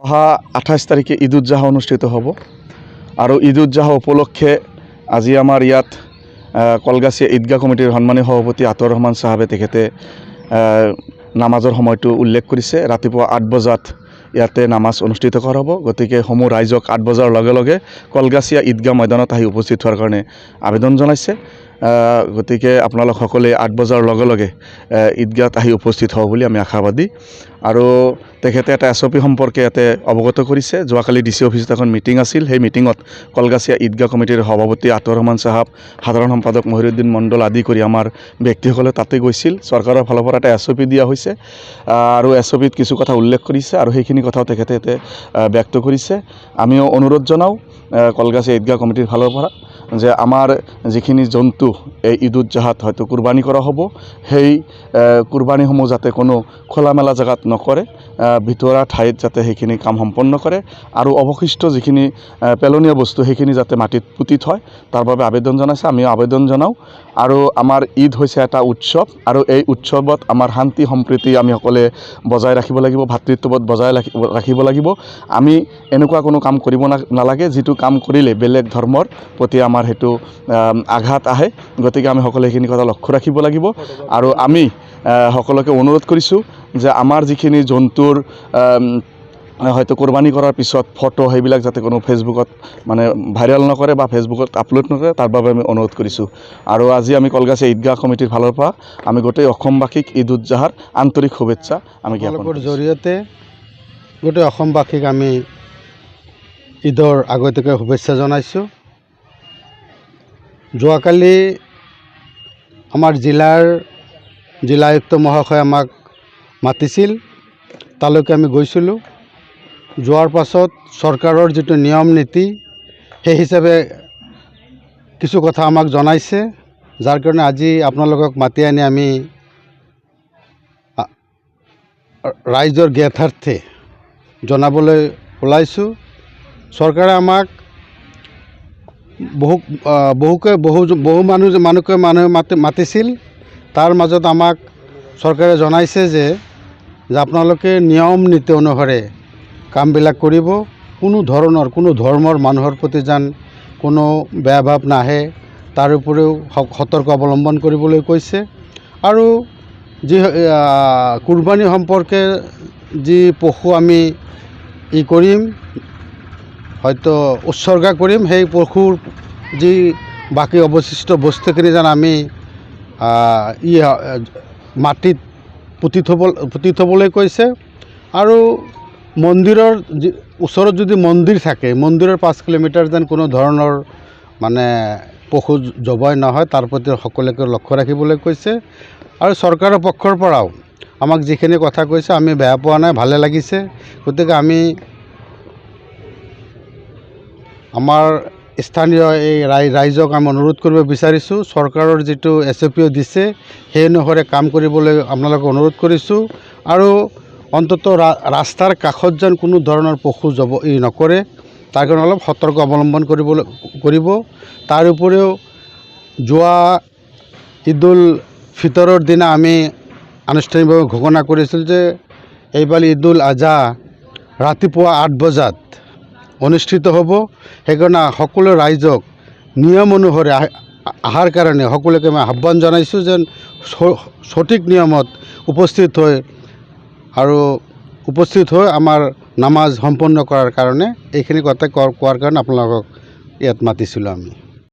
অহা 28 তাৰিখে ঈদ উদজাহ অনুষ্ঠিত হ'ব আৰু ঈদ উদজাহ উপলক্ষে আজি আমাৰ ইয়াত কলগাছিয়া ঈদগাহ কমিটিৰ সন্মানীয় সভাপতি আতৰ ৰহমান চাহাবে তেখেতে নামাজৰ সময়টো উল্লেখ কৰিছে। ৰাতিপুৱা 8 বজাত ইয়াতে নামাজ অনুষ্ঠিত কৰা হ'ব। গতিকে সমূহ ৰাইজক 8 বজাৰ লগে লগে কলগাছিয়া ঈদগাহ ময়দানত আহি উপস্থিত হোৱাৰ কাৰণে আবেদন জনাইছে। গতিকে আপোনালোক সকলোৱে 8 বজাৰ লগে লগে ঈদগাহত আহি উপস্থিত হ'ব বুলি আমি আশাবাদী। আৰু তেখেতে এটা SOP সম্পৰ্কে ইয়াতে অৱগত কৰিছে। যোৱাকালি DC অফিচত এখন মিটিং আছিল। সেই মিটিঙত কলগাছিয়া ঈদগাহ কমিটিৰ সভাপতি আতৰ ৰহমান চাহাব, সাধাৰণ সম্পাদক মহিৰুদ্দিন মণ্ডল আদি কৰি আমাৰ ব্যক্তিসকলে তাতে গৈছিল। চৰকাৰৰ ফালৰ পৰা এটা SOP দিয়া হৈছে আৰু SOPত কিছু কথা উল্লেখ কৰিছে আৰু সেইখিনি কথাও তেখেতে ব্যক্ত কৰিছে। আমিও অনুৰোধ জনাওঁ কলগাছিয়া ঈদগাহ কমিটিৰ ফালৰ পৰা যে আমাৰ যিখিনি জন্তু এই ঈদ উদজাহত হয়তো কুৰবানী কৰা হ'ব, সেই কুৰবানীসমূহ যাতে কোনো খোলামেলা জেগাত নকৰে, ভিতৰুৱা ঠাইত যাতে সেইখিনি কাম সম্পন্ন কৰে আৰু অৱশিষ্ট যিখিনি পেলনীয়া বস্তু সেইখিনি যাতে মাটিত পুতি থয়, তাৰ বাবে আবেদন জনাইছে। আমিও আবেদন জনাওঁ। আৰু আমাৰ ঈদ হৈছে এটা উৎসৱ আৰু এই উৎসৱত আমাৰ শান্তি সম্প্ৰীতি আমি সকলোৱে বজাই ৰাখিব লাগিব, ভাতৃত্ববোধ বজাই ৰাখিব লাগিব। আমি এনেকুৱা কোনো কাম কৰিব নালাগে যিটো কাম কৰিলে বেলেগ ধৰ্মৰ প্ৰতি আমাৰ সেইটো আঘাত আহে। গতিকে আমি সকলোৱে সেইখিনি কথা লক্ষ্য ৰাখিব লাগিব। আৰু আমি সকলোকে অনুৰোধ কৰিছোঁ যে আমাৰ যিখিনি জন্তুৰ হয়তো কোৰবানী কৰাৰ পিছত ফটো সেইবিলাক যাতে কোনো ফেচবুকত মানে ভাইৰেল নকৰে বা ফেচবুকত আপলোড নকৰে, তাৰ বাবে আমি অনুৰোধ কৰিছোঁ। আৰু আজি আমি কলগাছিয়া ঈদগাহ কমিটিৰ ফালৰ পৰা আমি গোটেই অসমবাসীক ঈদ উদজাহাৰ আন্তৰিক শুভেচ্ছা আমি জ্ঞাপন কৰিছোঁ। জৰিয়তে গোটেই অসমবাসীক আমি ঈদৰ আগতীয়াকৈ শুভেচ্ছা জনাইছোঁ। যোৱাকালি আমাৰ জিলা আয়ুক্ত মহাশয়ে আমাক মাতিছিল, তালৈকে আমি গৈছিলোঁ। যোৱাৰ পাছত চৰকাৰৰ যিটো নিয়ম নীতি সেই হিচাপে কিছু কথা আমাক জনাইছে, যাৰ কাৰণে আজি আপোনালোকক মাতি আনি আমি ৰাইজৰ জ্ঞাতাৰ্থে জনাবলৈ ওলাইছোঁ। চৰকাৰে আমাক বহু মানুহকে মাতিছিল। তাৰ মাজত আমাক চৰকাৰে জনাইছে যে আপোনালোকে নিয়ম নীতি অনুসাৰে কামবিলাক কৰিব, কোনো ধৰ্মৰ মানুহৰ প্ৰতি যেন কোনো বেয়া ভাৱ নাহে, তাৰ উপৰিও সতৰ্ক অৱলম্বন কৰিবলৈ কৈছে। আৰু যি কুৰবানী সম্পৰ্কে যি পশু আমি কৰিম, হয়তো উৎসৰ্গা কৰিম, সেই পশুৰ যি বাকী অৱশিষ্ট বস্তুখিনি যেন আমি মাটিত পুতি থ'বলৈ কৈছে। আৰু মন্দিৰৰ ওচৰত যদি মন্দিৰ থাকে, মন্দিৰৰ 5 কিলোমিটাৰ যেন কোনো ধৰণৰ মানে পশু জবাই নহয়, তাৰ প্ৰতি সকলোকে লক্ষ্য ৰাখিবলৈ কৈছে। আৰু চৰকাৰৰ পক্ষৰ পৰাও আমাক যিখিনি কথা কৈছে আমি বেয়া পোৱা নাই, ভালে লাগিছে। গতিকে আমি আমাৰ স্থানীয় এই ৰাইজক আমি অনুৰোধ কৰিব বিচাৰিছোঁ, চৰকাৰৰ যিটো SOP দিছে সেই অনুসাৰে কাম কৰিবলৈ আপোনালোকক অনুৰোধ কৰিছোঁ। আৰু অন্ততঃ ৰাস্তাৰ কাষত যেন কোনো ধৰণৰ পশু নকৰে, তাৰ কাৰণে অলপ সতৰ্ক অৱলম্বন কৰিব। তাৰ উপৰিও যোৱা ঈদুল ফিতৰৰ দিনা আমি আনুষ্ঠানিকভাৱে ঘোষণা কৰিছিল যে এইবাৰ ঈদুল আজহা ৰাতিপুৱা 8 বজাত অনুষ্ঠিত হ'ব। সেইকাৰণে সকলো ৰাইজক নিয়ম অনুসৰি অহাৰ কাৰণে সকলোকে মই আহ্বান জনাইছোঁ যেন সঠিক নিয়মত উপস্থিত হৈ আমাৰ নামাজ সম্পন্ন কৰাৰ কাৰণে এইখিনি কথা কোৱাৰ কাৰণে আপোনালোকক ইয়াত মাতিছিলোঁ আমি।